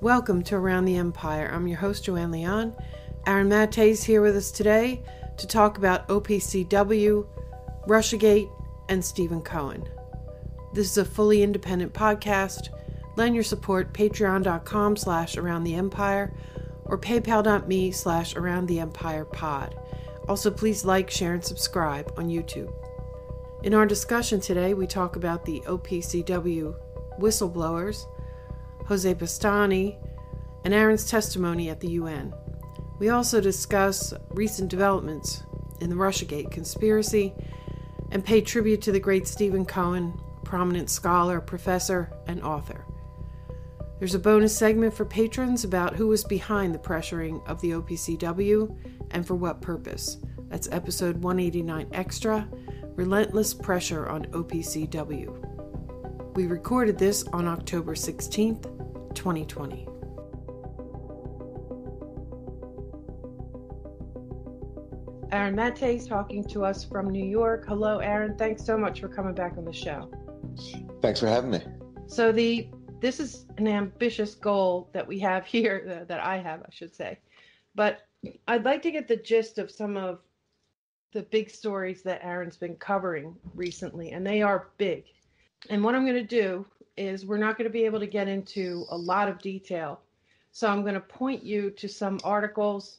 Welcome to Around the Empire. I'm your host, Joanne Leon. Aaron Maté is here with us today to talk about OPCW, Russiagate, and Stephen Cohen. This is a fully independent podcast. Lend your support patreon.com/aroundtheempire or paypal.me/aroundtheempirepod. Also, please like, share, and subscribe on YouTube. In our discussion today, we talk about the OPCW Whistleblowers, Jose Bustani, and Aaron's testimony at the UN. We also discuss recent developments in the Russiagate conspiracy and pay tribute to the great Stephen Cohen, prominent scholar, professor, and author. There's a bonus segment for patrons about who was behind the pressuring of the OPCW and for what purpose. That's episode 189 Extra, Relentless Pressure on OPCW. We recorded this on October 16th, 2020. Aaron Maté is talking to us from New York. Hello, Aaron. Thanks so much for coming back on the show. Thanks for having me. So this is an ambitious goal that we have here, that I have, I should say. But I'd like to get the gist of some of the big stories that Aaron's been covering recently, and they are big. And what I'm going to do is we're not going to be able to get into a lot of detail. So I'm going to point you to some articles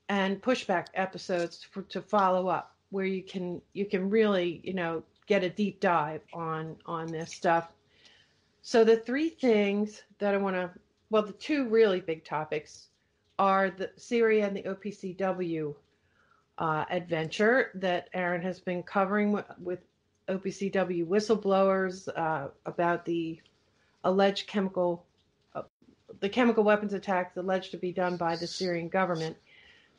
and pushback episodes to follow up where you can really, get a deep dive on this stuff. So the three things that the two really big topics are the Syria and the OPCW adventure that Aaron has been covering with OPCW whistleblowers about the alleged chemical weapons attacks alleged to be done by the Syrian government,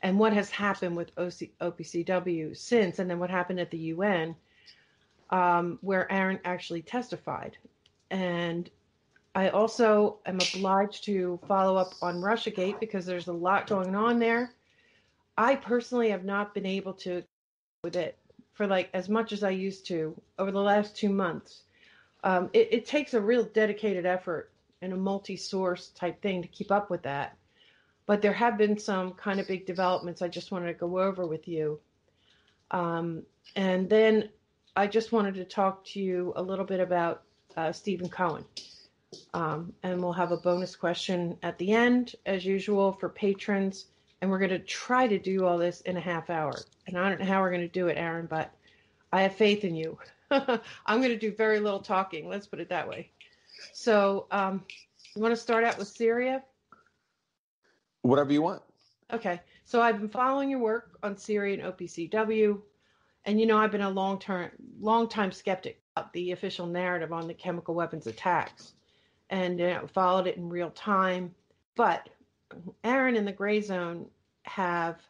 and what has happened with OPCW since, and then what happened at the UN, where Aaron actually testified. And I also am obliged to follow up on Russiagate because there's a lot going on there. I personally have not been able to with it for as much as I used to over the last 2 months. It takes a real dedicated effort and a multi-source type thing to keep up with that. But there have been some kind of big developments I just wanted to go over with you. And then I just wanted to talk to you a little bit about Stephen Cohen. And we'll have a bonus question at the end, as usual, for patrons. And we're going to try to do all this in a half hour. And I don't know how we're going to do it, Aaron, but I have faith in you. I'm going to do very little talking. Let's put it that way. So you want to start out with Syria? Whatever you want. Okay. So I've been following your work on Syria and OPCW. And, I've been a long time skeptic about the official narrative on the chemical weapons attacks. And followed it in real time. But Aaron and the Grayzone have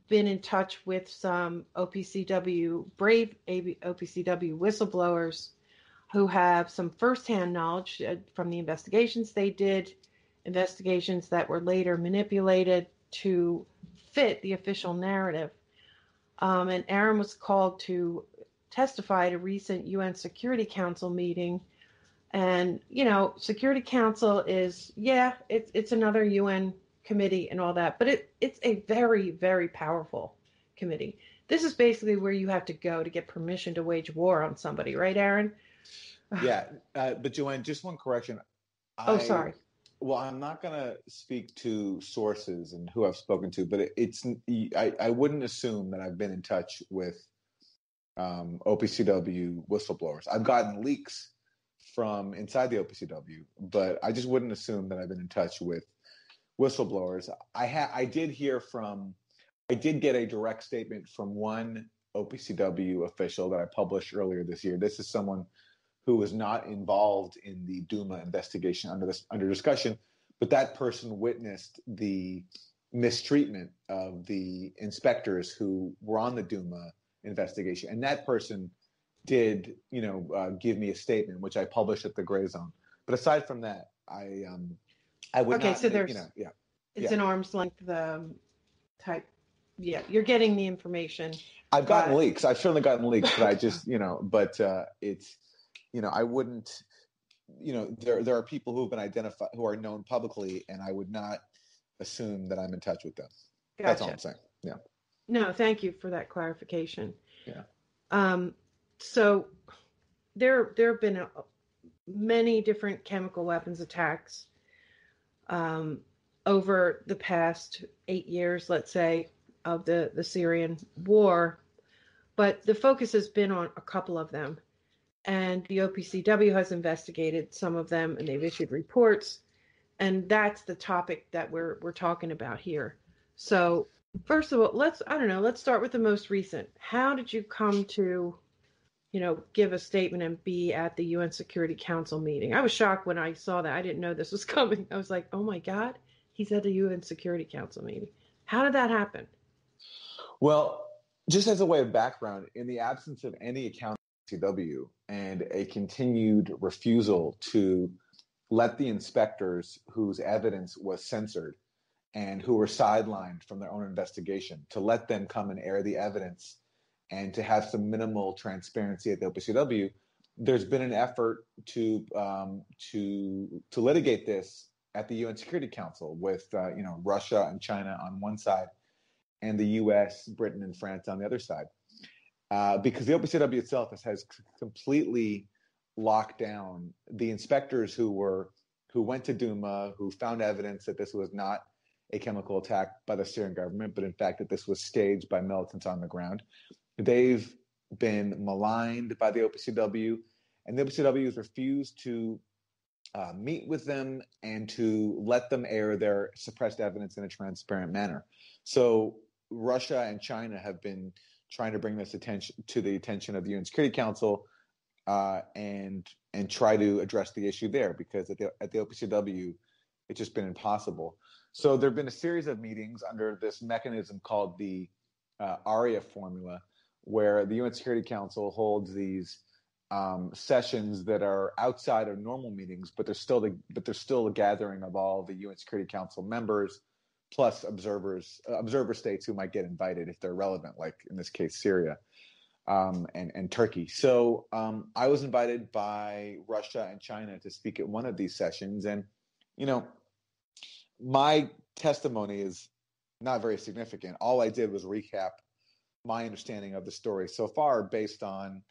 been in touch with some brave OPCW whistleblowers who have some firsthand knowledge from the investigations they did, investigations that were later manipulated to fit the official narrative. And Aaron was called to testify at a recent UN Security Council meeting. And, Security Council is, it's another UN committee and all that, but it's a very, very powerful committee. This is basically where you have to go to get permission to wage war on somebody, right, Aaron? Yeah, but Joanne, just one correction. Sorry. Well, I'm not going to speak to sources and who I've spoken to, but I wouldn't assume that I've been in touch with OPCW whistleblowers. I've gotten leaks from inside the OPCW, but I just wouldn't assume that I've been in touch with whistleblowers. I did get a direct statement from one OPCW official that I published earlier this year. This is someone who was not involved in the Duma investigation under discussion, but that person witnessed the mistreatment of the inspectors who were on the Duma investigation, and that person did, give me a statement, which I published at the Grayzone. But aside from that, I would not. So there's, it's an arm's length type. Yeah, you're getting the information. I've gotten leaks. I've certainly gotten leaks, but I just, it's, I wouldn't. there are people who have been identified, who are known publicly, and I would not assume that I'm in touch with them. That's all Gotcha. I'm saying. Yeah. No, thank you for that clarification. Yeah. So there have been many different chemical weapons attacks over the past 8 years, let's say, of the Syrian war, but the focus has been on a couple of them. And the OPCW has investigated some of them, and they've issued reports, and that's the topic that we're talking about here. So first of all, let's start with the most recent. How did you come to give a statement and be at the UN Security Council meeting? I was shocked when I saw that. I didn't know this was coming. I was like, oh my God, he's at the UN Security Council meeting. How did that happen? Well, just as a way of background, in the absence of any account of CW and a continued refusal to let the inspectors whose evidence was censored and who were sidelined from their own investigation, to let them come and air the evidence and to have some minimal transparency at the OPCW, there's been an effort to litigate this at the UN Security Council with Russia and China on one side, and the U.S., Britain, and France on the other side, because the OPCW itself has completely locked down the inspectors who went to Duma, who found evidence that this was not a chemical attack by the Syrian government, but in fact that this was staged by militants on the ground. They've been maligned by the OPCW, and the OPCW has refused to meet with them and to let them air their suppressed evidence in a transparent manner. So Russia and China have been trying to bring this to the attention of the UN Security Council and try to address the issue there, because at the OPCW, it's just been impossible. So there have been a series of meetings under this mechanism called the ARIA formula, where the UN Security Council holds these sessions that are outside of normal meetings, but there's still a gathering of all the UN Security Council members, plus observer states who might get invited if they're relevant, like in this case Syria and Turkey. So I was invited by Russia and China to speak at one of these sessions, and my testimony is not very significant. All I did was recap my understanding of the story so far based on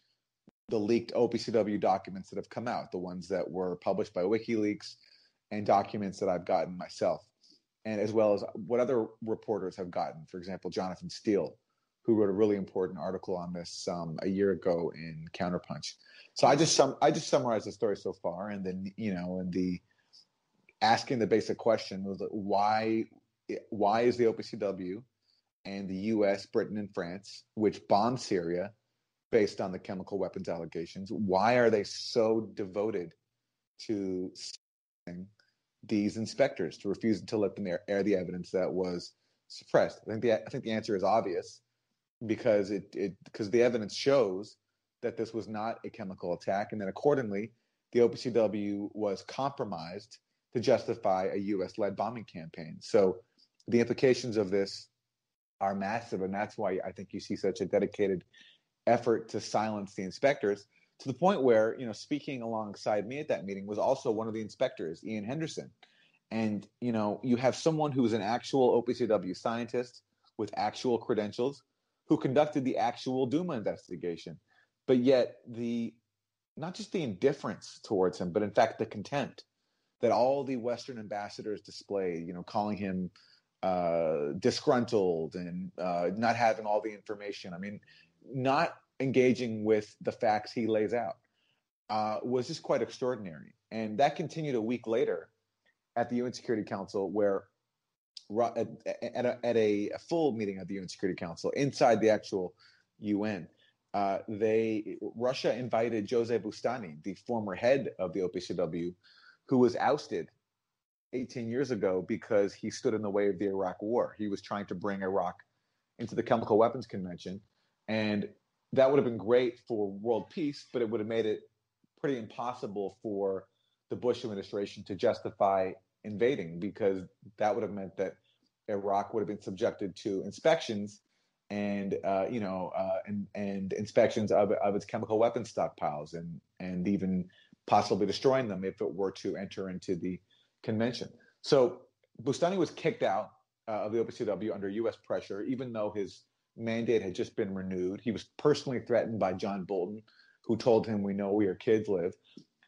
the leaked OPCW documents that have come out, the ones that were published by WikiLeaks, and documents that I've gotten myself, and as well as what other reporters have gotten. For example, Jonathan Steele, who wrote a really important article on this a year ago in Counterpunch. So I just summarized the story so far, and then and the asking the basic question was, why is the OPCW and the U.S., Britain, and France, which bombed Syria based on the chemical weapons allegations, why are they so devoted to these inspectors, to refuse to let them air the evidence that was suppressed? I think the answer is obvious, because because the evidence shows that this was not a chemical attack, and then accordingly, the OPCW was compromised to justify a U.S.-led bombing campaign. So the implications of this are massive, and that's why I think you see such a dedicated effort to silence the inspectors, to the point where, speaking alongside me at that meeting was also one of the inspectors, Ian Henderson. And, you have someone who's an actual OPCW scientist with actual credentials who conducted the actual Duma investigation. But yet not just the indifference towards him, but in fact the contempt that all the Western ambassadors displayed, calling him disgruntled and not having all the information. I mean, not engaging with the facts he lays out was just quite extraordinary. And that continued a week later at the UN Security Council, where at a full meeting of the UN Security Council inside the actual UN, Russia invited José Bustani, the former head of the OPCW, who was ousted 18 years ago because he stood in the way of the Iraq War. He was trying to bring Iraq into the Chemical Weapons Convention, and that would have been great for world peace, but it would have made it pretty impossible for the Bush administration to justify invading, because that would have meant that Iraq would have been subjected to inspections and inspections of its chemical weapons stockpiles and even possibly destroying them if it were to enter into the convention. So Bustani was kicked out of the OPCW under U.S. pressure, even though his mandate had just been renewed. He was personally threatened by John Bolton, who told him, "We know where your kids live."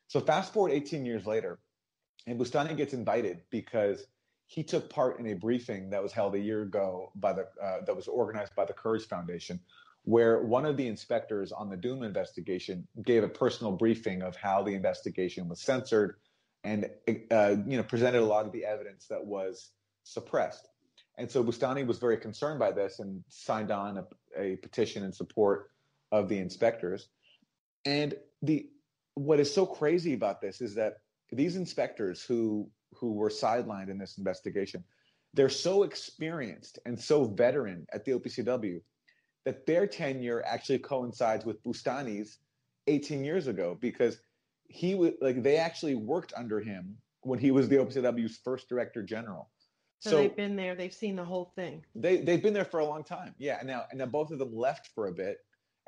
So fast forward 18 years later, and Bustani gets indicted because he took part in a briefing that was held a year ago that was organized by the Courage Foundation, where one of the inspectors on the Doom investigation gave a personal briefing of how the investigation was censored and presented a lot of the evidence that was suppressed. And so Bustani was very concerned by this and signed on a petition in support of the inspectors. And what is so crazy about this is that these inspectors who were sidelined in this investigation, they're so experienced and so veteran at the OPCW that their tenure actually coincides with Bustani's 18 years ago, because they actually worked under him when he was the OPCW's first director general. So they've been there, they've seen the whole thing. They've been there for a long time. Yeah. And now both of them left for a bit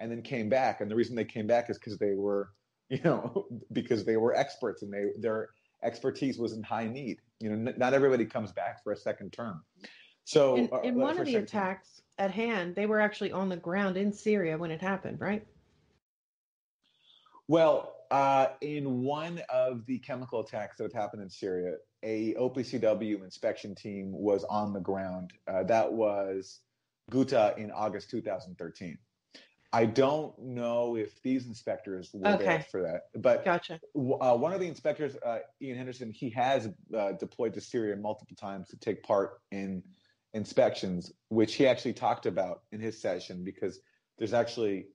and then came back. And the reason they came back is because they were, because they were experts and their expertise was in high need. Not everybody comes back for a second term. So in one of the attacks at hand, they were actually on the ground in Syria when it happened, right? Well, in one of the chemical attacks that had happened in Syria, a OPCW inspection team was on the ground. That was Ghouta in August 2013. I don't know if these inspectors were there for that, but gotcha. One of the inspectors, Ian Henderson, he has deployed to Syria multiple times to take part in inspections, which he actually talked about in his session, because there's actually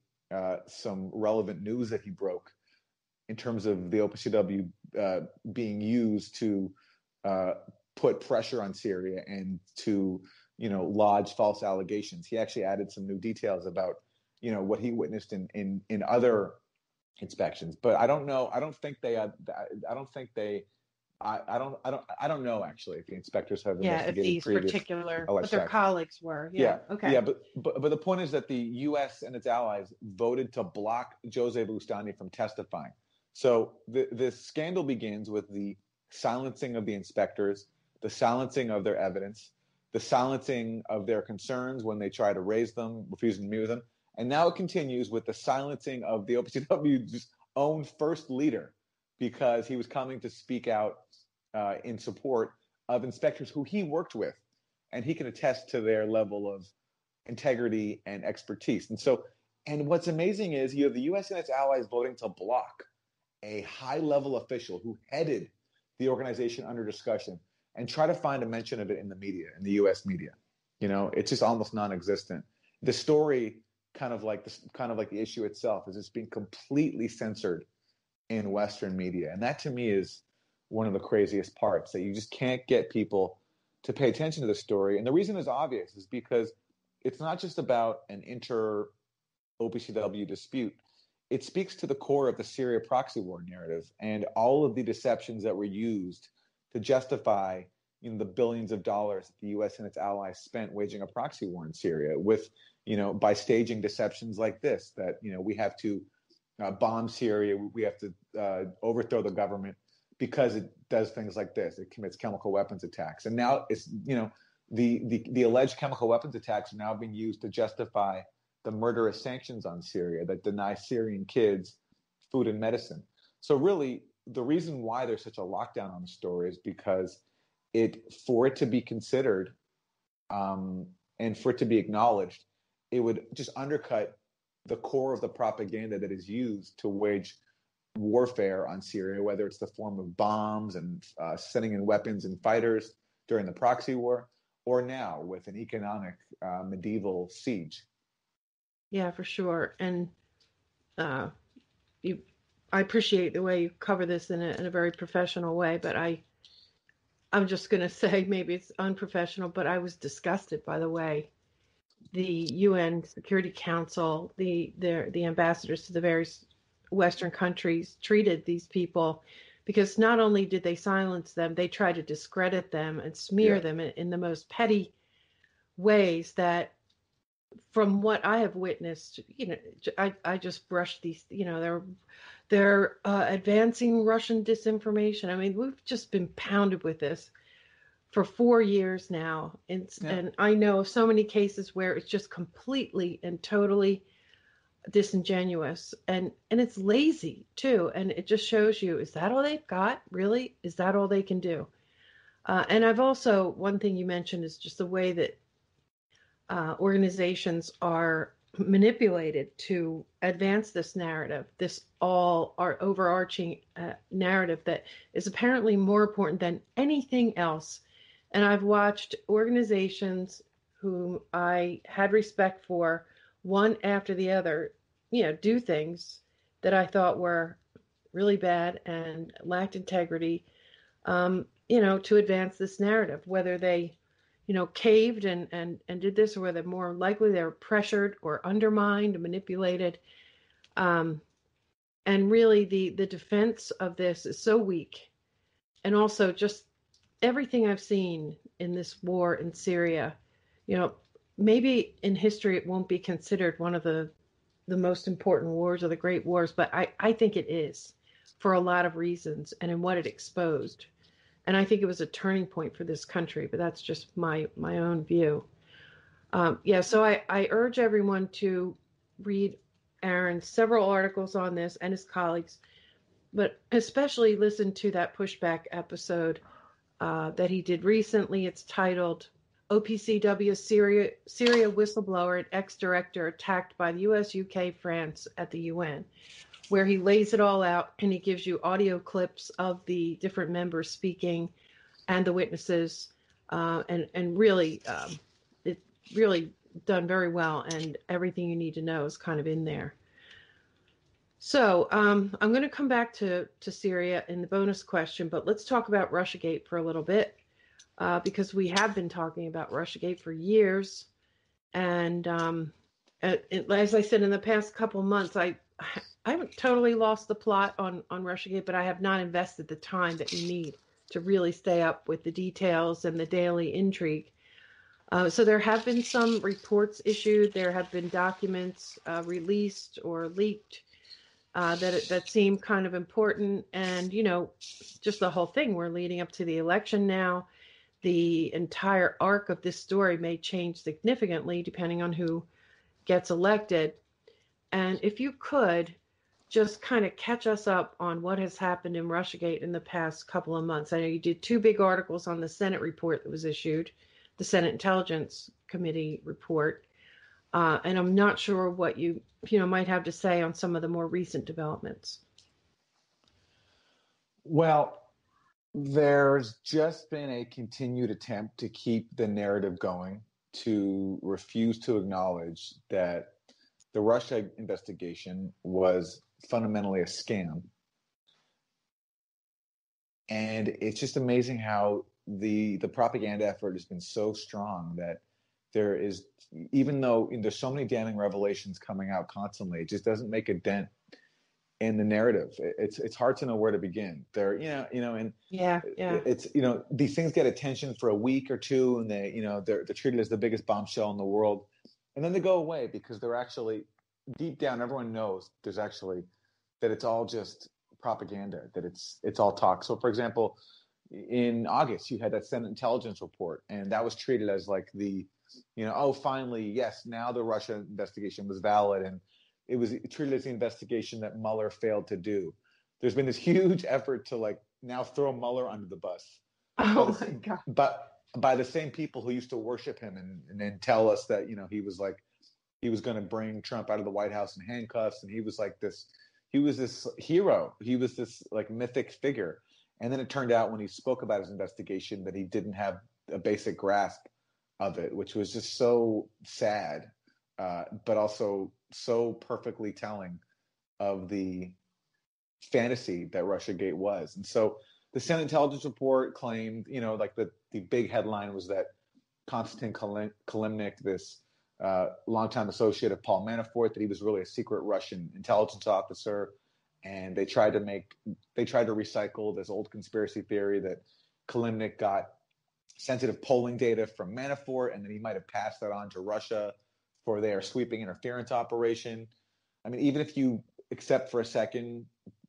some relevant news that he broke in terms of the OPCW being used to put pressure on Syria and to, lodge false allegations. He actually added some new details about what he witnessed in other inspections, but I don't know. I don't know actually if the inspectors have investigated if these previous particular, but their colleagues were. Okay. But the point is that the U.S. and its allies voted to block Jose Bustani from testifying. So this scandal begins with the silencing of the inspectors, the silencing of their evidence, the silencing of their concerns when they try to raise them, refusing to meet with them. And now it continues with the silencing of the OPCW's own first leader, because he was coming to speak out in support of inspectors who he worked with. And he can attest to their level of integrity and expertise. And what's amazing is you have the U.S. and its allies voting to block a high-level official who headed the organization under discussion and try to find a mention of it in the media, in the U.S. media. It's just almost non-existent. The story, kind of like the issue itself, is it's being completely censored in Western media. And that to me is one of the craziest parts, that you just can't get people to pay attention to the story. And the reason is obvious, is because it's not just about an inter-OPCW dispute. It speaks to the core of the Syria proxy war narrative and all of the deceptions that were used to justify the billions of dollars that the U.S. and its allies spent waging a proxy war in Syria with, by staging deceptions like this, that, we have to bomb Syria, we have to overthrow the government because it does things like this. It commits chemical weapons attacks. And now it's, the alleged chemical weapons attacks are now being used to justify the murderous sanctions on Syria that deny Syrian kids food and medicine. So really, the reason why there's such a lockdown on the story is because for it to be considered and for it to be acknowledged, it would just undercut the core of the propaganda that is used to wage warfare on Syria, whether it's the form of bombs and sending in weapons and fighters during the proxy war, or now with an economic medieval siege. Yeah, for sure. And I appreciate the way you cover this in a very professional way, but I'm just going to say, maybe it's unprofessional, but I was disgusted by the way the UN Security Council, the ambassadors to the various Western countries treated these people, because not only did they silence them, they tried to discredit them and smear them in the most petty ways that, from what I have witnessed, I just brushed these, They're advancing Russian disinformation. I mean, we've just been pounded with this for 4 years now. And I know of so many cases where it's just completely and totally disingenuous, and it's lazy too. And it just shows you, is that all they've got? Really? Is that all they can do? And I've also, one thing you mentioned is just the way that organizations are manipulated to advance this narrative, this all our overarching narrative that is apparently more important than anything else. And I've watched organizations whom I had respect for, one after the other, do things that I thought were really bad and lacked integrity, to advance this narrative, whether they caved and did this, or whether more likely they were pressured or undermined, manipulated. And really the defense of this is so weak. And also just everything I've seen in this war in Syria, maybe in history it won't be considered one of the most important wars or the great wars, but I think it is, for a lot of reasons and in what it exposed. And I think it was a turning point for this country, but that's just my own view. So I urge everyone to read Aaron's several articles on this and his colleagues, but especially listen to that Pushback episode that he did recently. It's titled OPCW Syria Whistleblower and Ex-Director Attacked by the US, UK, France at the UN, where he lays it all out and he gives you audio clips of the different members speaking and the witnesses, and really, it really done very well, and everything you need to know is kind of in there. So I'm going to come back to Syria in the bonus question, but let's talk about Russiagate for a little bit, because we have been talking about Russiagate for years. And as I said, in the past couple months, I haven't totally lost the plot on Russiagate, but I have not invested the time that you need to really stay up with the details and the daily intrigue. So there have been some reports issued. There have been documents released or leaked that seem kind of important. And, just the whole thing, we're leading up to the election now. The entire arc of this story may change significantly depending on who gets elected. And if you could just kind of catch us up on what has happened in Russiagate in the past couple of months. I know you did 2 big articles on the Senate report that was issued, the Senate Intelligence Committee report. And I'm not sure what you might have to say on some of the more recent developments. Well, there's just been a continued attempt to keep the narrative going, to refuse to acknowledge that the Russia investigation was fundamentally a scam. And it's just amazing how the propaganda effort has been so strong that there is, even though there's so many damning revelations coming out constantly, it just doesn't make a dent in the narrative. It's hard to know where to begin. There, and it's these things get attention for a week or two, and they're treated as the biggest bombshell in the world, and then they go away because they're actually, deep down, everyone knows there's actually that it's all just propaganda, that it's all talk. So, for example, in August, you had that Senate intelligence report, and that was treated as like the, finally, yes, now the Russia investigation was valid, and it was treated as the investigation that Mueller failed to do. There's been this huge effort to now throw Mueller under the bus. Oh my God! But by the same people who used to worship him and then tell us that he was going to bring Trump out of the White House in handcuffs, and he was this hero. He was this mythic figure. And then it turned out when he spoke about his investigation that he didn't have a basic grasp of it, which was just so sad, but also so perfectly telling of the fantasy that Russiagate was. And so the Senate intelligence report claimed, the big headline was that Konstantin Kilimnik, this longtime associate of Paul Manafort, that he was really a secret Russian intelligence officer. And they tried to recycle this old conspiracy theory that Kilimnik got sensitive polling data from Manafort, and then he might have passed that on to Russia for their sweeping interference operation. I mean, even if you accept for a second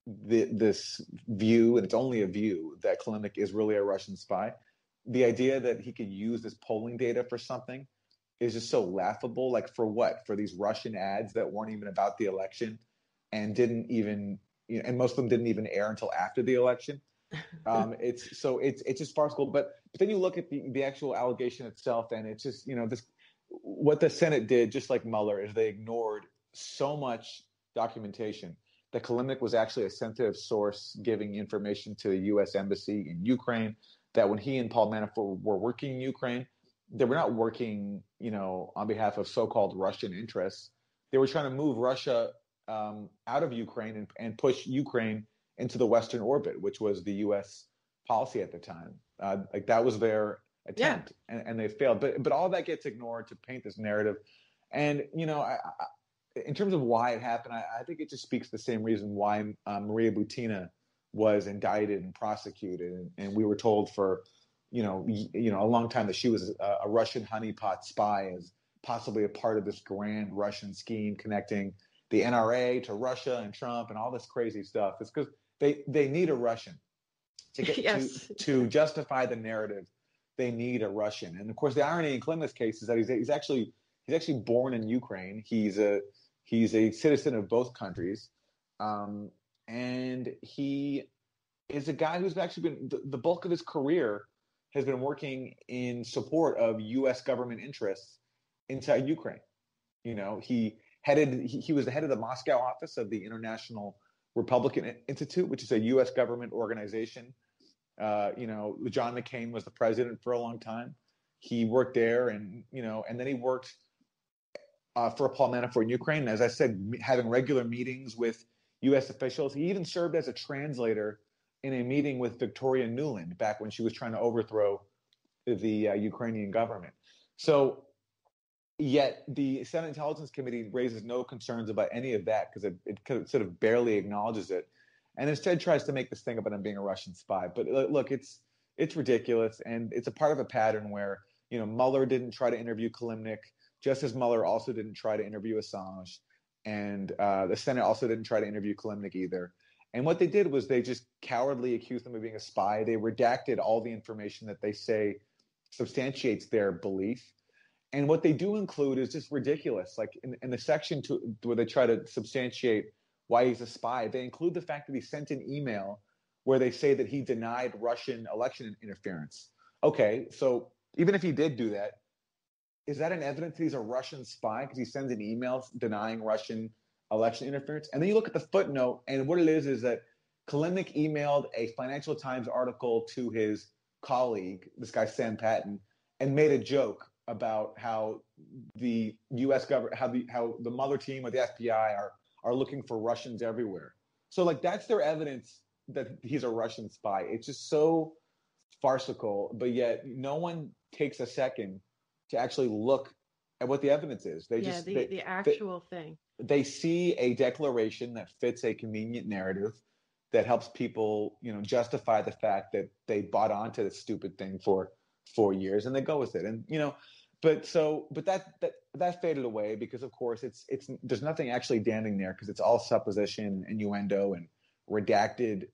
this view, and it's only a view, that Kilimnik is really a Russian spy. The idea that he could use this polling data for something is just so laughable. Like, for what? For these Russian ads that weren't even about the election and didn't even, and most of them didn't even air until after the election. It's just farcical. But then you look at the actual allegation itself, and it's just, this, what the Senate did, just like Mueller, is they ignored so much documentation that Kilimnik was actually a sensitive source giving information to the U.S. Embassy in Ukraine, that when he and Paul Manafort were working in Ukraine, they were not working, on behalf of so-called Russian interests. They were trying to move Russia out of Ukraine and push Ukraine into the Western orbit, which was the U.S. policy at the time. Like, that was their attempt, and they failed. But all that gets ignored to paint this narrative. And, in terms of why it happened, I think it just speaks the same reason why Maria Butina was indicted and prosecuted. And we were told for, a long time that she was a Russian honeypot spy, as possibly a part of this grand Russian scheme connecting the NRA to Russia and Trump and all this crazy stuff. It's because they need a Russian to get to justify the narrative. They need a Russian. And of course, the irony in Kilimnik's case is that he's actually born in Ukraine. He's a citizen of both countries, and he is a guy who's actually been the bulk of his career has been working in support of U.S. government interests inside Ukraine. He was the head of the Moscow office of the International Republican Institute, which is a U.S. government organization. John McCain was the president for a long time. He worked there, and then he worked for Paul Manafort in Ukraine. And as I said, having regular meetings with U.S. officials. He even served as a translator in a meeting with Victoria Nuland back when she was trying to overthrow the Ukrainian government. So, yet the Senate Intelligence Committee raises no concerns about any of that, because it sort of barely acknowledges it, and instead tries to make this thing about him being a Russian spy. But look, it's ridiculous, and it's a part of a pattern where Mueller didn't try to interview Kilimnik, just as Mueller also didn't try to interview Assange, and the Senate also didn't try to interview Kilimnik either. And what they did was they just cowardly accused him of being a spy. They redacted all the information that they say substantiates their belief. And what they do include is just ridiculous. Like in the section where they try to substantiate why he's a spy, they include the fact that he sent an email where they say that he denied Russian election interference. Okay, so even if he did do that, is that an evidence that he's a Russian spy because he sends an email denying Russian election interference? And then you look at the footnote, and what it is that Kilimnik emailed a Financial Times article to his colleague, this guy Sam Patton, and made a joke about how the U.S. government, how the Mueller team or the FBI are looking for Russians everywhere. So like that's their evidence that he's a Russian spy. It's just so farcical, but yet no one takes a second to actually look at what the evidence is. The actual thing. They see a declaration that fits a convenient narrative that helps people, justify the fact that they bought onto this stupid thing for 4 years, and they go with it. And but that faded away because, of course, it's there's nothing actually damning there because it's all supposition, innuendo, and redacted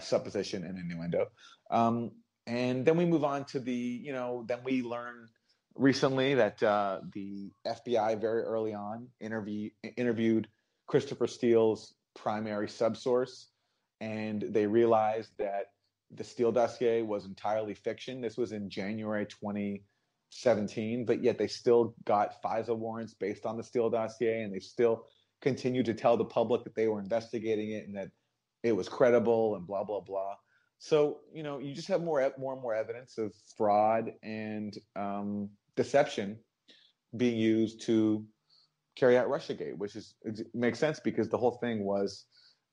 supposition and innuendo. And then we move on to then we learn recently that the FBI very early on interviewed Christopher Steele's primary subsource, and they realized that the Steele dossier was entirely fiction. This was in January 2017, but yet they still got FISA warrants based on the Steele dossier, and they still continued to tell the public that they were investigating it and that it was credible and blah, blah, blah. So, you just have more and more evidence of fraud and deception being used to carry out Russiagate, which makes sense because the whole thing was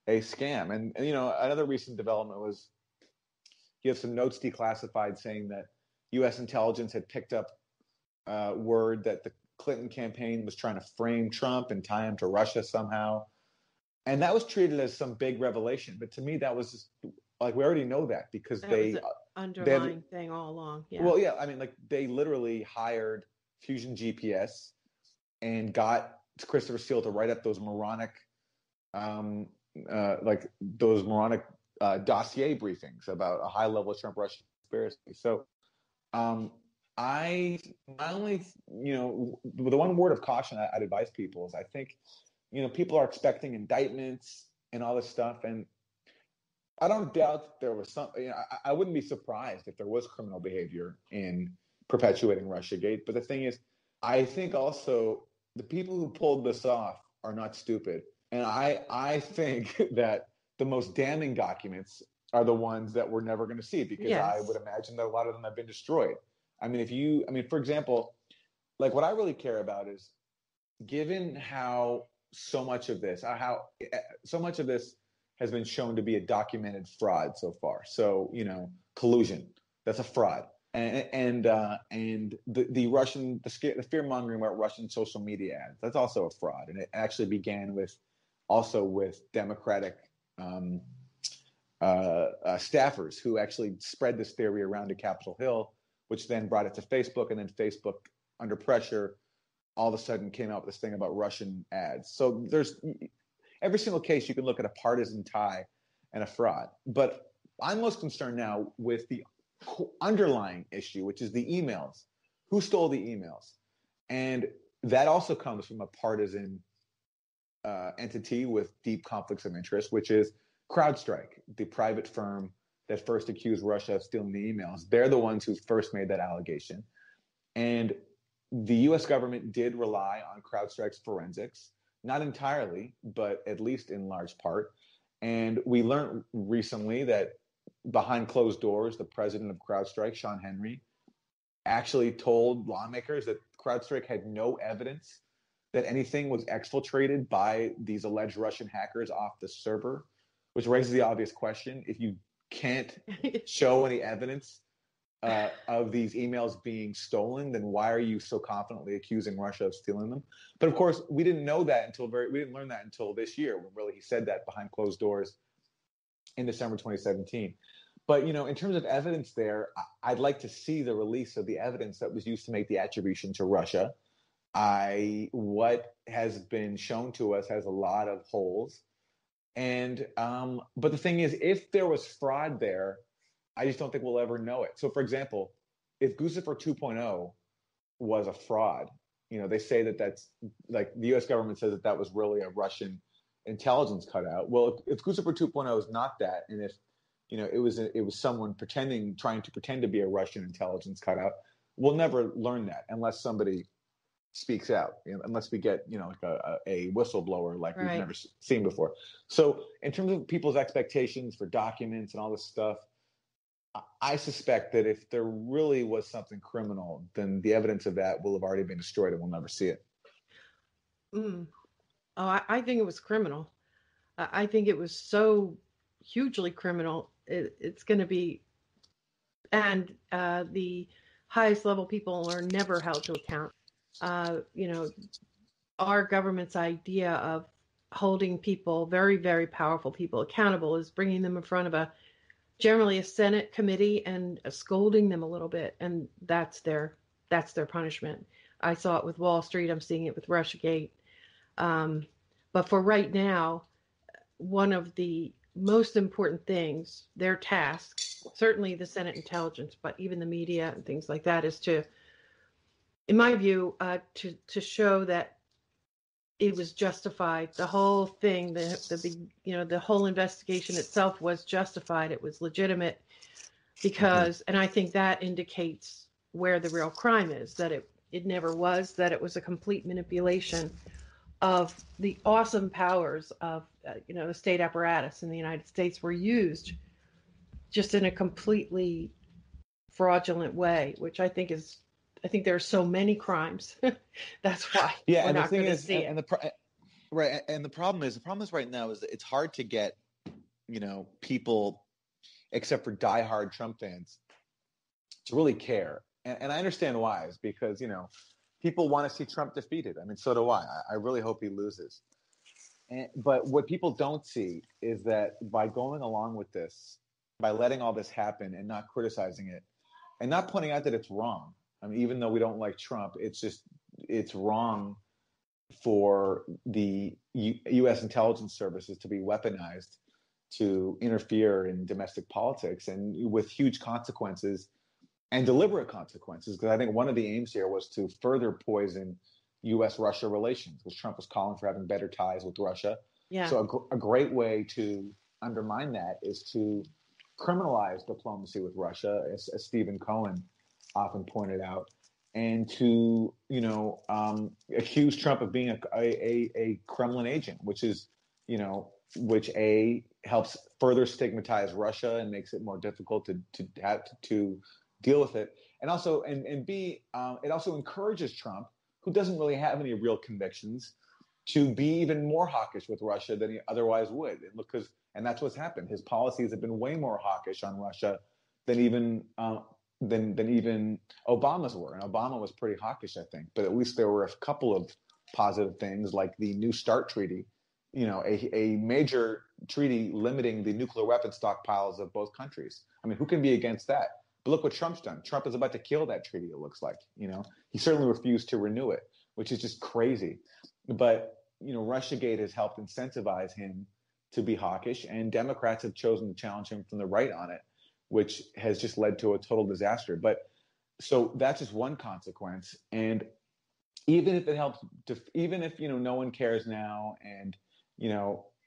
a scam. And another recent development was you have some notes declassified saying that U.S. intelligence had picked up word that the Clinton campaign was trying to frame Trump and tie him to Russia somehow. And that was treated as some big revelation. But to me, that was just like, we already know that because that was an underlying thing all along. Yeah. Well, yeah. I mean, like they literally hired Fusion GPS and got Christopher Steele to write up those moronic, like those moronic dossier briefings about a high-level Trump-Russia conspiracy. So my only, the one word of caution I'd advise people is I think, people are expecting indictments and all this stuff. And I don't doubt that there was some, I wouldn't be surprised if there was criminal behavior in perpetuating Russiagate. But the thing is, I think also the people who pulled this off are not stupid. And I think that the most damning documents are the ones that we're never going to see, because I would imagine that a lot of them have been destroyed. For example, like what I really care about is, given how so much of this has been shown to be a documented fraud so far. So, collusion, that's a fraud. And the fear mongering about Russian social media ads, that's also a fraud. And it actually began with Democratic staffers who actually spread this theory around to Capitol Hill, which then brought it to Facebook, and then Facebook, under pressure, all of a sudden came out with this thing about Russian ads. So there's every single case you can look at a partisan tie and a fraud. But I'm most concerned now with the underlying issue, which is the emails. Who stole the emails? And that also comes from a partisan entity with deep conflicts of interest, which is CrowdStrike, the private firm that first accused Russia of stealing the emails. They're the ones who first made that allegation. And the U.S. government did rely on CrowdStrike's forensics, not entirely, but at least in large part. And we learned recently that behind closed doors, the president of CrowdStrike, Sean Henry, actually told lawmakers that CrowdStrike had no evidence that anything was exfiltrated by these alleged Russian hackers off the server, which raises the obvious question: if you can't show any evidence of these emails being stolen, then why are you so confidently accusing Russia of stealing them? But of course, we didn't learn that until this year, when really he said that behind closed doors in December 2017. But, in terms of evidence there, I'd like to see the release of the evidence that was used to make the attribution to Russia. What has been shown to us has a lot of holes. And, but the thing is, if there was fraud there, I just don't think we'll ever know it. So, for example, if Guccifer 2.0 was a fraud, they say that's like the U.S. government says that was really a Russian intelligence cutout. Well, if Guccifer 2.0 is not that, and if it was someone trying to pretend to be a Russian intelligence cutout, we'll never learn that unless somebody speaks out, unless we get like a whistleblower like we've never seen before. So, in terms of people's expectations for documents and all this stuff, I suspect that if there really was something criminal, then the evidence of that will have already been destroyed and we'll never see it. Oh, I think it was criminal. I think it was so hugely criminal. It's going to be, and the highest level people are never held to account. Our government's idea of holding people, very, very powerful people, accountable is bringing them in front of generally a Senate committee and scolding them a little bit. And that's their punishment. I saw it with Wall Street. I'm seeing it with Russiagate. But for right now, one of the most important things, their task, certainly the Senate intelligence, but even the media and things like that, is to, in my view, to show that it was justified. The whole thing, the whole investigation itself was justified. It was legitimate because, and I think that indicates where the real crime is, that it never was, that it was a complete manipulation of the awesome powers of, the state apparatus in the United States were used just in a completely fraudulent way, which I think there are so many crimes. That's why we're not going to see it. And the problem is right now is that it's hard to get, people, except for diehard Trump fans, to really care. And I understand why, is because, people want to see Trump defeated. I mean, so do I. I really hope he loses. But what people don't see is that by going along with this, by letting all this happen and not criticizing it and not pointing out that it's wrong. I mean, even though we don't like Trump, it's wrong for the U.S. intelligence services to be weaponized to interfere in domestic politics, and with huge consequences and deliberate consequences. Because I think one of the aims here was to further poison U.S.-Russia relations, because Trump was calling for having better ties with Russia. Yeah. So a great way to undermine that is to criminalize diplomacy with Russia, as Stephen Cohen often pointed out, and to accuse Trump of being a Kremlin agent, which is which helps further stigmatize Russia and makes it more difficult to deal with it, and also and B, it also encourages Trump, who doesn't really have any real convictions, to be even more hawkish with Russia than he otherwise would. And that's what's happened. His policies have been way more hawkish on Russia than even Obama's were. And Obama was pretty hawkish, I think. But at least there were a couple of positive things, like the New START treaty, a major treaty limiting the nuclear weapon stockpiles of both countries. I mean, who can be against that? But look what Trump's done. Trump is about to kill that treaty, it looks like. He certainly refused to renew it, which is just crazy. But Russiagate has helped incentivize him to be hawkish, and Democrats have chosen to challenge him from the right on it, which has just led to a total disaster. But so that's just one consequence. And even if it helps, even if no one cares now, and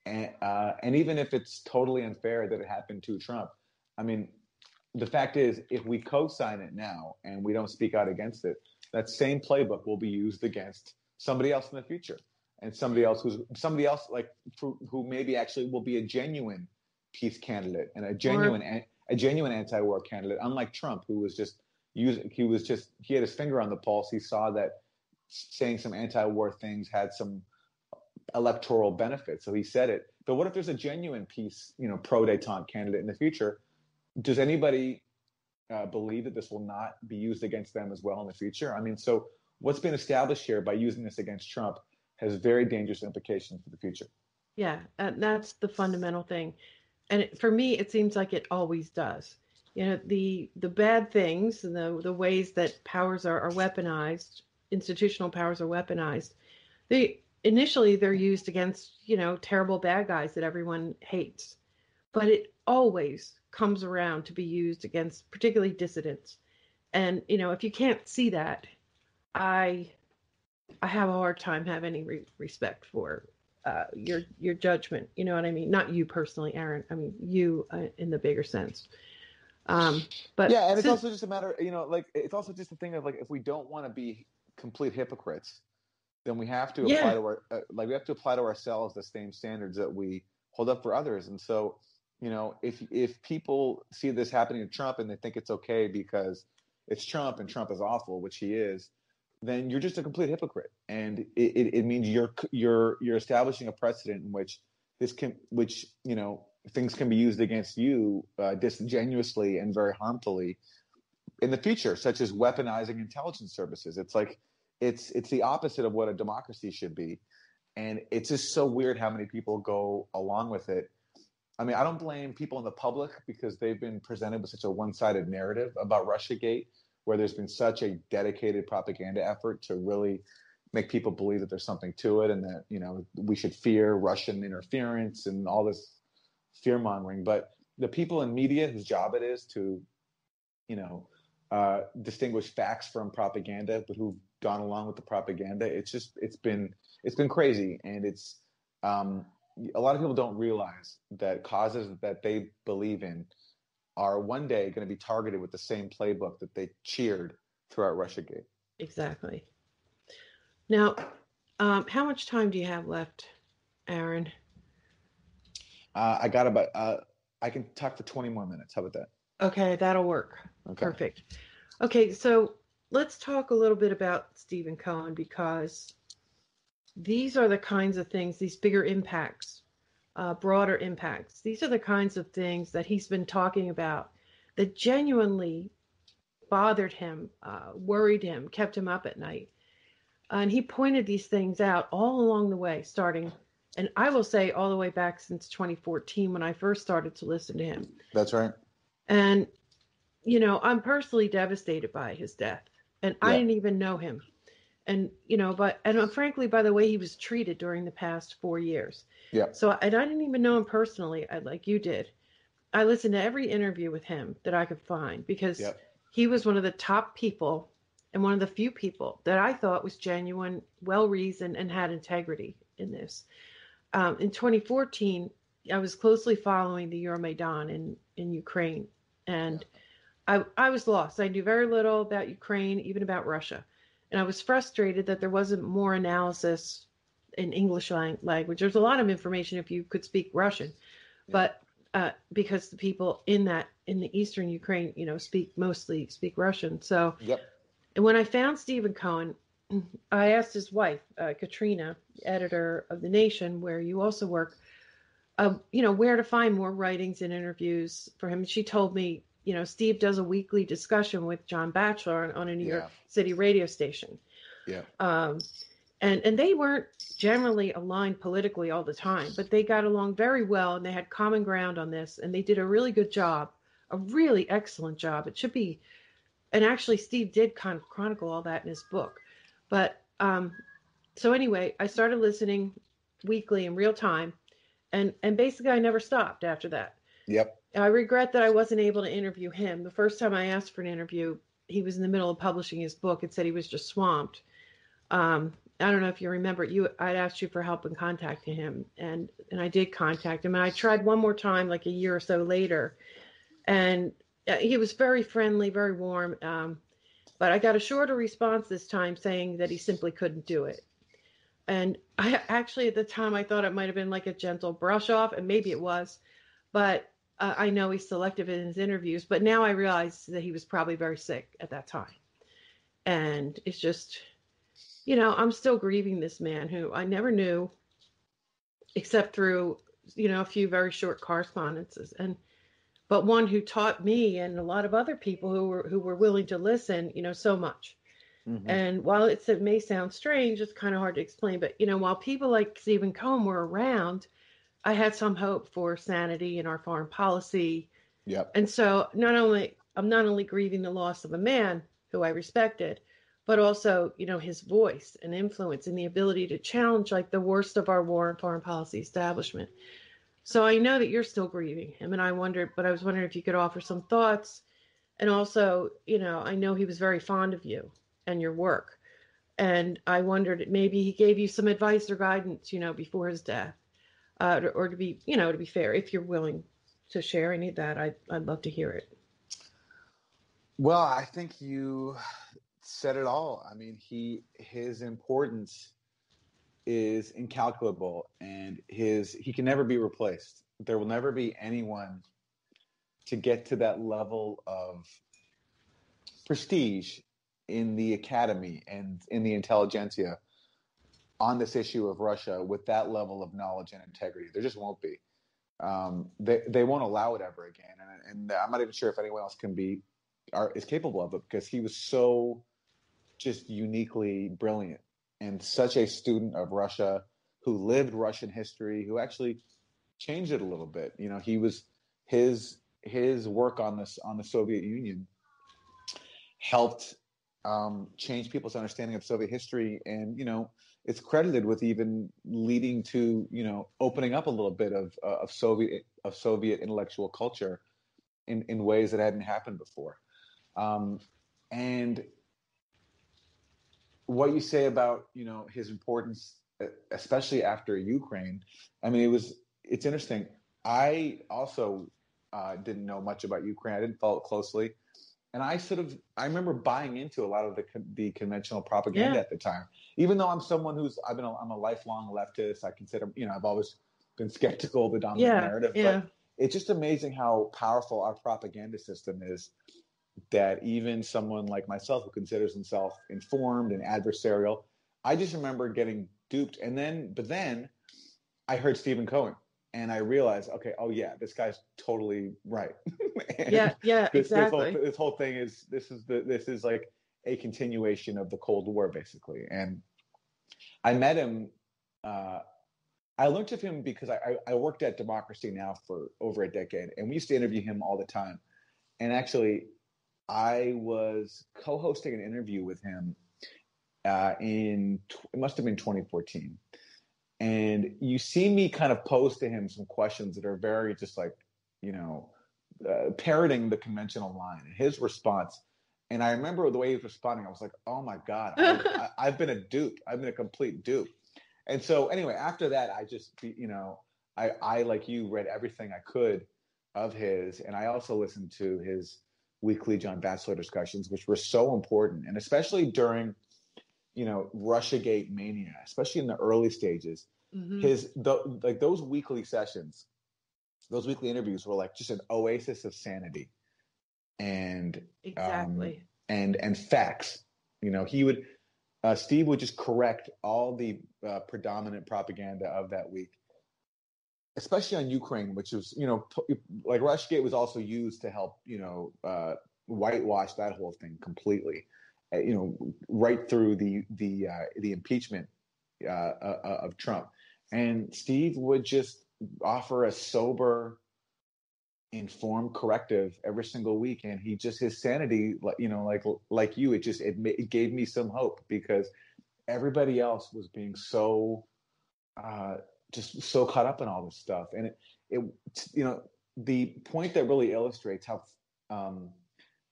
and even if it's totally unfair that it happened to Trump, I mean, the fact is, if we co-sign it now and we don't speak out against it, that same playbook will be used against somebody else in the future. And somebody else who maybe actually will be a genuine peace candidate and a genuine anti-war candidate, unlike Trump, who was he had his finger on the pulse. He saw that saying some anti-war things had some electoral benefit, so he said it. But what if there's a genuine peace, pro-détente candidate in the future? Does anybody believe that this will not be used against them as well in the future? I mean, so what's been established here by using this against Trump has very dangerous implications for the future. Yeah, that's the fundamental thing. And for me, it seems like it always does. The bad things, the ways that powers are weaponized, institutional powers are weaponized, initially they're used against, terrible bad guys that everyone hates. But it always comes around to be used against particularly dissidents. And, if you can't see that, I have a hard time having any respect for your judgment. You know what I mean? Not you personally, Aaron. I mean, you in the bigger sense. But yeah, and it's also just a matter, it's also just a thing of if we don't want to be complete hypocrites, then we have to apply to ourselves the same standards that we hold up for others. And so, if people see this happening to Trump and they think it's okay because it's Trump and Trump is awful, which he is, then you're just a complete hypocrite, and it means you're establishing a precedent in which things can be used against you disingenuously and very harmfully in the future, such as weaponizing intelligence services. It's the opposite of what a democracy should be, and it's just so weird how many people go along with it. I mean, I don't blame people in the public because they've been presented with such a one-sided narrative about Russiagate, where there's been such a dedicated propaganda effort to really make people believe that there's something to it and that, we should fear Russian interference and all this fear-mongering. But the people in media whose job it is to, distinguish facts from propaganda, but who've gone along with the propaganda, it's been crazy. And it's a lot of people don't realize that causes that they believe in are one day going to be targeted with the same playbook that they cheered throughout Russiagate. Exactly. Now, how much time do you have left, Aaron? I got about, I can talk for 20 more minutes. How about that? Okay, that'll work. Okay. Perfect. Okay, so let's talk a little bit about Stephen Cohen, because these are the kinds of things, these bigger impacts, broader impacts. These are the kinds of things that he's been talking about that genuinely bothered him, worried him, kept him up at night. And he pointed these things out all along the way, starting, and I will say all the way back since 2014 when I first started to listen to him. That's right. And, I'm personally devastated by his death. And I didn't even know him. and frankly, by the way he was treated during the past 4 years. Yeah. So I didn't even know him personally, like you did. I listened to every interview with him that I could find because Yep. he was one of the top people and one of the few people that I thought was genuine, well-reasoned, and had integrity in this. In 2014, I was closely following the Euromaidan in Ukraine, and I was lost. I knew very little about Ukraine, even about Russia. And I was frustrated that there wasn't more analysis in English language. There's a lot of information if you could speak Russian, but because the people in the eastern Ukraine, mostly speak Russian. So, and when I found Stephen Cohen, I asked his wife, Katrina, editor of The Nation, where you also work, where to find more writings and interviews for him. She told me, Steve does a weekly discussion with John Batchelor on a New York City radio station. Yeah. And they weren't generally aligned politically all the time, but they got along very well and they had common ground on this, and they did a really good job, a really excellent job. It should be, and actually Steve did kind of chronicle all that in his book. But so anyway, I started listening weekly in real time, and basically I never stopped after that. Yep. I regret that I wasn't able to interview him. The first time I asked for an interview, he was in the middle of publishing his book and said he was just swamped. I don't know if you remember, I'd asked you for help in contacting him, and I did contact him. And I tried one more time, like a year or so later, and he was very friendly, very warm. But I got a shorter response this time saying that he simply couldn't do it. And I actually, at the time, I thought it might have been like a gentle brush off, and maybe it was, but I know he's selective in his interviews. But now I realize that he was probably very sick at that time. And it's just, I'm still grieving this man who I never knew except through, a few very short correspondences. But one who taught me and a lot of other people who were willing to listen, so much. Mm-hmm. And while it may sound strange, it's kind of hard to explain. But, while people like Stephen Cohen were around, I had some hope for sanity in our foreign policy. Yep. And so I'm not only grieving the loss of a man who I respected, but also, his voice and influence and the ability to challenge like the worst of our war and foreign policy establishment. So I know that you're still grieving him, and I was wondering if you could offer some thoughts. And also, I know he was very fond of you and your work. And I wondered maybe he gave you some advice or guidance, before his death. Or to be fair, if you're willing to share any of that, I'd love to hear it. Well, I think you said it all. I mean, his importance is incalculable, and he can never be replaced. There will never be anyone to get to that level of prestige in the academy and in the intelligentsia on this issue of Russia with that level of knowledge and integrity. There just won't be. They won't allow it ever again. And I'm not even sure if anyone else is capable of it, because he was so just uniquely brilliant and such a student of Russia, who lived Russian history, who actually changed it a little bit. He was his work on the Soviet Union helped change people's understanding of Soviet history, and it's credited with even leading to opening up a little bit of Soviet intellectual culture in ways that hadn't happened before. And what you say about his importance, especially after Ukraine, I mean, it's interesting. I also didn't know much about Ukraine. I didn't follow it closely. And I remember buying into a lot of the conventional propaganda at the time, even though I'm someone I'm a lifelong leftist. I consider, I've always been skeptical of the dominant narrative, but it's just amazing how powerful our propaganda system is, that even someone like myself, who considers himself informed and adversarial, I just remember getting duped. But then I heard Stephen Cohen, and I realized, okay, oh yeah, this guy's totally right. Exactly. This whole thing is like a continuation of the Cold War, basically. And I met him. I learned of him because I worked at Democracy Now! For over a decade, and we used to interview him all the time. And actually, I was co-hosting an interview with him it must have been 2014. And you see me kind of pose to him some questions that are very just like, parroting the conventional line. And his response, and I remember the way he was responding, I was like, oh my God, I've been a dupe. I've been a complete dupe. And so anyway, after that, I just, I like you, read everything I could of his. And I also listened to his weekly John Batchelor discussions, which were so important. And especially during, Russiagate mania, especially in the early stages, those weekly sessions, those weekly interviews were like just an oasis of sanity and exactly and facts. Steve would just correct all the predominant propaganda of that week, especially on Ukraine, which was, like Russiagate was also used to help, whitewash that whole thing completely, right through the impeachment of Trump. And Steve would just offer a sober, informed corrective every single week. And his sanity, like you, it gave me some hope, because everybody else was being so, just so caught up in all this stuff. And the point that really illustrates how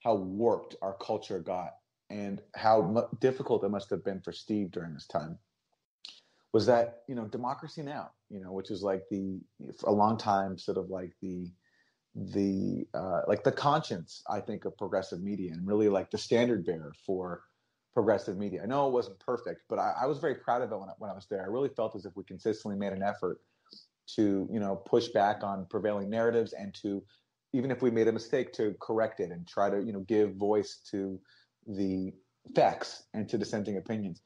warped our culture got and how difficult it must have been for Steve during this time was that, Democracy Now!, which is like a long time sort of like the conscience, I think, of progressive media, and really like the standard bearer for progressive media. I know it wasn't perfect, but I was very proud of it when I was there. I really felt as if we consistently made an effort to, push back on prevailing narratives, and to, even if we made a mistake, to correct it and try to, give voice to the facts and to dissenting opinions.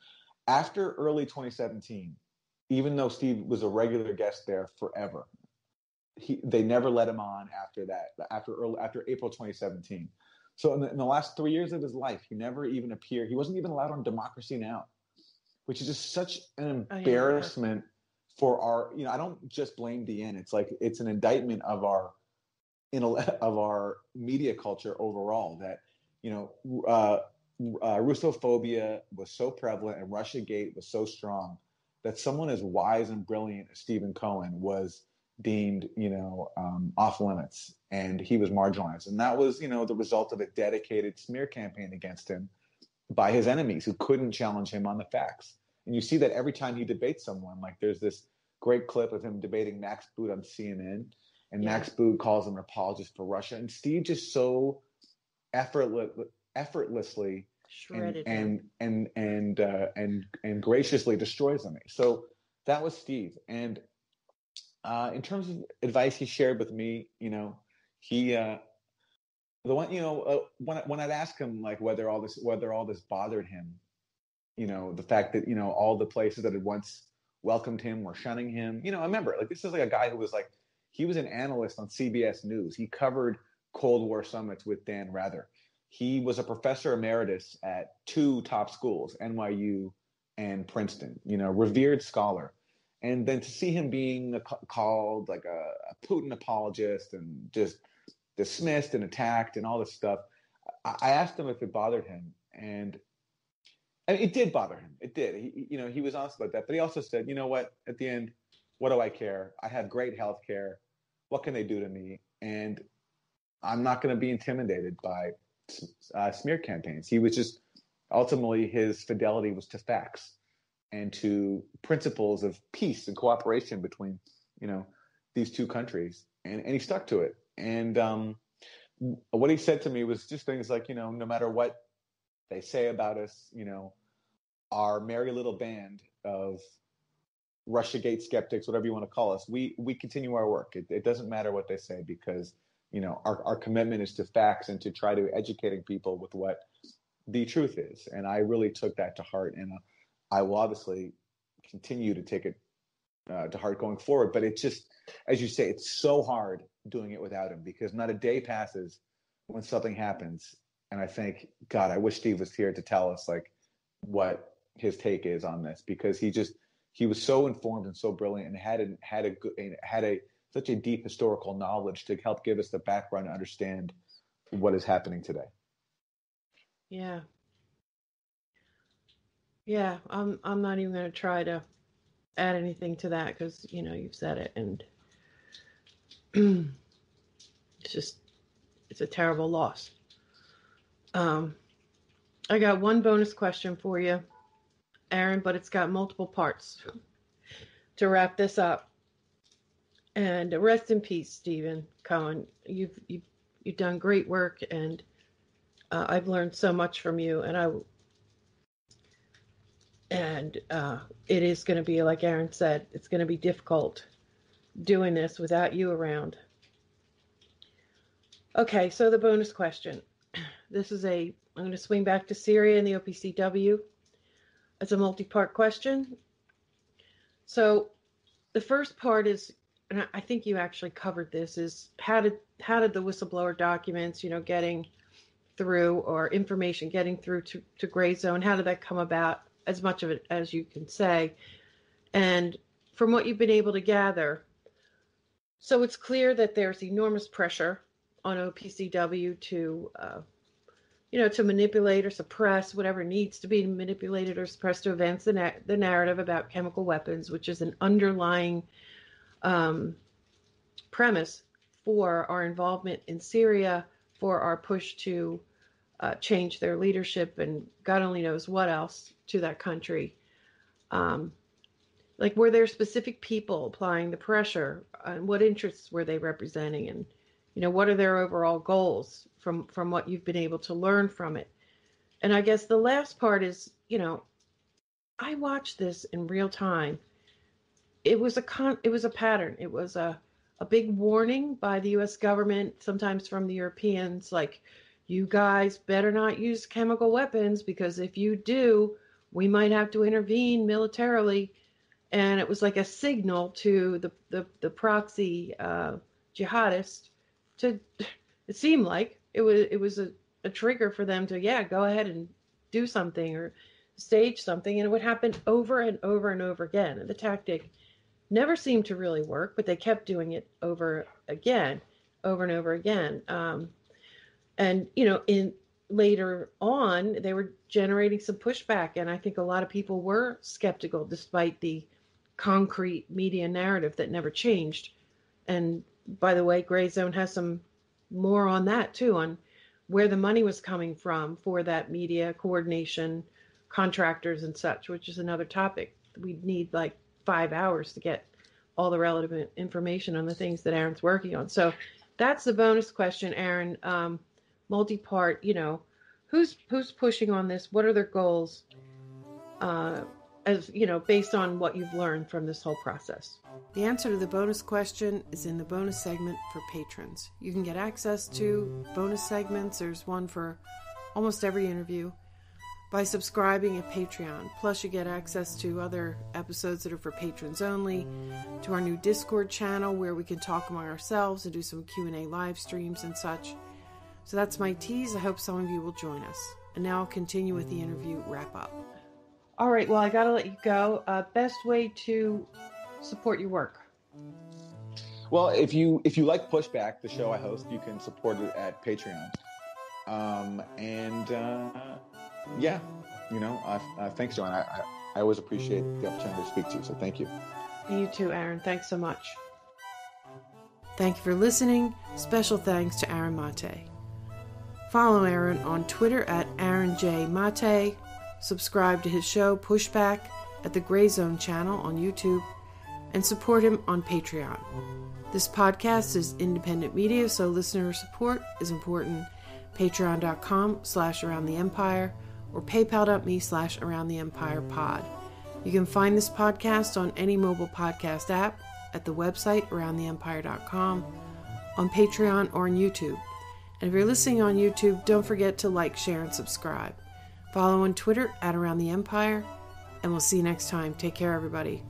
After early 2017, even though Steve was a regular guest there forever, they never let him on after that, after April 2017. So in the last 3 years of his life, he never even appeared. He wasn't even allowed on Democracy Now!, which is just such an embarrassment for our, I don't just blame DN. It's like, it's an indictment of our media culture overall, that, Russophobia was so prevalent and Russiagate was so strong that someone as wise and brilliant as Stephen Cohen was deemed, off limits, and he was marginalized. And that was, the result of a dedicated smear campaign against him by his enemies, who couldn't challenge him on the facts. And you see that every time he debates someone. Like, there's this great clip of him debating Max Boot on CNN, and Max Boot calls him an apologist for Russia, and Steve just so effortlessly shredded and graciously destroys him. So that was Steve. And in terms of advice he shared with me, he when I'd ask him, like, whether all this bothered him, the fact that, all the places that had once welcomed him were shunning him. I remember, like, this is like a guy who was like, he was an analyst on CBS News. He covered Cold War summits with Dan Rather. He was a professor emeritus at 2 top schools, NYU and Princeton, revered scholar. And then to see him being called like a Putin apologist and just dismissed and attacked and all this stuff, I asked him if it bothered him. And it did bother him. It did. He was honest about that. But he also said, you know what, at the end, what do I care? I have great health care. What can they do to me? And I'm not going to be intimidated by smear campaigns. He was just, ultimately, his fidelity was to facts and to principles of peace and cooperation between, these two countries. And he stuck to it. And what he said to me was just things like, no matter what they say about us, our merry little band of Russiagate skeptics, whatever you want to call us, we continue our work. It doesn't matter what they say, because, our commitment is to facts and to try to educating people with what the truth is. And I really took that to heart. And I will obviously continue to take it to heart going forward. But it's just, as you say, it's so hard doing it without him, because not a day passes when something happens. And I think, God, I wish Steve was here to tell us, like, what his take is on this, because he was so informed and so brilliant, and had such a deep historical knowledge to help give us the background to understand what is happening today. Yeah. Yeah, I'm not even going to try to add anything to that because you've said it, and it's a terrible loss. I got one bonus question for you, Aaron, but it's got multiple parts to wrap this up. And rest in peace, Stephen Cohen. You've done great work, and I've learned so much from you. And it is going to be, like Aaron said, it's going to be difficult doing this without you around. Okay, so the bonus question. I'm going to swing back to Syria and the OPCW. It's a multi-part question. So the first part is, and I think you actually covered this, is how did the whistleblower documents, getting through, or information getting through to Grayzone, how did that come about, as much of it as you can say? And from what you've been able to gather, so it's clear that there's enormous pressure on OPCW to manipulate or suppress whatever needs to be manipulated or suppressed to advance the narrative about chemical weapons, which is an underlying premise for our involvement in Syria, for our push to change their leadership and God only knows what else to that country. Like, were there specific people applying the pressure, and what interests were they representing, and what are their overall goals from what you've been able to learn from it? And I guess the last part is, I watched this in real time. It was a pattern. It was a big warning by the U.S. government, sometimes from the Europeans, like, you guys better not use chemical weapons, because if you do, we might have to intervene militarily. And it was like a signal to the proxy jihadists to, it seemed like it was a trigger for them to, go ahead and do something or stage something. And it would happen over and over and over again. And the tactic never seemed to really work, but they kept doing it over and over again. And in later on, they were generating some pushback. And I think a lot of people were skeptical, despite the concrete media narrative that never changed. And by the way, Grayzone has some more on that too, on where the money was coming from for that media coordination, contractors and such, which is another topic. We'd need like 5 hours to get all the relevant information on the things that Aaron's working on. So that's the bonus question, Aaron. Multi-part, who's pushing on this? What are their goals? Based on what you've learned from this whole process. The answer to the bonus question is in the bonus segment for patrons. You can get access to bonus segments. There's one for almost every interview by subscribing at Patreon. Plus, you get access to other episodes that are for patrons only, to our new Discord channel where we can talk among ourselves and do some Q&A live streams and such. So that's my tease. I hope some of you will join us. And now I'll continue with the interview wrap-up. All right, well, I got to let you go. Best way to support your work? Well, if you like Pushback, the show I host, you can support it at Patreon. Thanks, Joanne. I always appreciate the opportunity to speak to you, so thank you. You too, Aaron. Thanks so much. Thank you for listening. Special thanks to Aaron Maté. Follow Aaron on Twitter at Aaron J. Maté. Subscribe to his show, Pushback, at the Grayzone channel on YouTube, and support him on Patreon. This podcast is independent media, so listener support is important. Patreon.com/AroundTheEmpire or PayPal.me/AroundTheEmpirePod. You can find this podcast on any mobile podcast app, at the website AroundTheEmpire.com, on Patreon, or on YouTube. And if you're listening on YouTube, don't forget to like, share, and subscribe. Follow on Twitter at Around the Empire, and we'll see you next time. Take care, everybody.